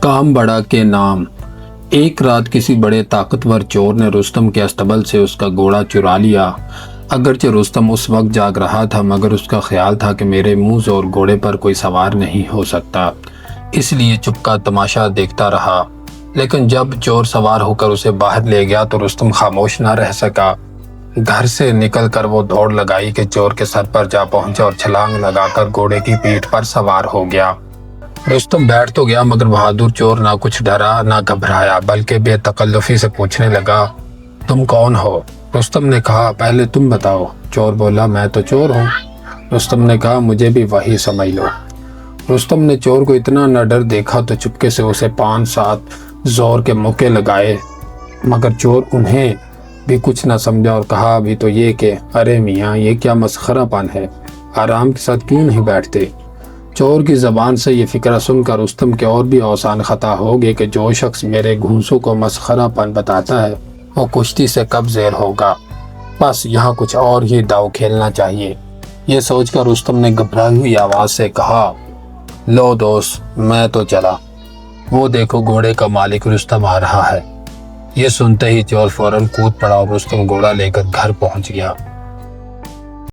کام بڑا کے نام۔ ایک رات کسی بڑے طاقتور چور نے رستم کے استبل سے اس کا گھوڑا چرا لیا۔ اگرچہ رستم اس وقت جاگ رہا تھا مگر اس کا خیال تھا کہ میرے منہ زور گھوڑے پر کوئی سوار نہیں ہو سکتا، اس لیے چپ کا تماشا دیکھتا رہا۔ لیکن جب چور سوار ہو کر اسے باہر لے گیا تو رستم خاموش نہ رہ سکا۔ گھر سے نکل کر وہ دوڑ لگائی کہ چور کے سر پر جا پہنچا اور چھلانگ لگا کر گھوڑے کی پیٹھ پر سوار ہو گیا۔ رستم بیٹھ تو گیا مگر بہادر چور نہ کچھ ڈرا نہ گھبرایا، بلکہ بے تکلفی سے پوچھنے لگا، تم کون ہو؟ رستم نے کہا، پہلے تم بتاؤ۔ چور بولا، میں تو چور ہوں۔ رستم نے کہا، مجھے بھی وہی سمجھ لو۔ رستم نے چور کو اتنا نہ ڈر دیکھا تو چپکے سے اسے 5-7 زور کے مکے لگائے، مگر چور انہیں بھی کچھ نہ سمجھا اور کہا، ابھی تو یہ کہ ارے میاں، یہ کیا مسخرہ پن ہے، آرام کے ساتھ کیوں نہیں بیٹھتے؟ چور کی زبان سے یہ فکرہ سن کر رستم کے اور بھی اوزان خطا ہو گئے کہ جو شخص میرے گھونسوں کو مسخرہ پن بتاتا ہے وہ کشتی سے کب زیر ہوگا، بس یہاں کچھ اور ہی داؤ کھیلنا چاہیے۔ یہ سوچ کر رستم نے گھبرائی ہوئی آواز سے کہا، لو دوست، میں تو چلا، وہ دیکھو گھوڑے کا مالک رستم آ رہا ہے۔ یہ سنتے ہی چور فوراً کود پڑا اور رستم گھوڑا لے کر گھر پہنچ گیا۔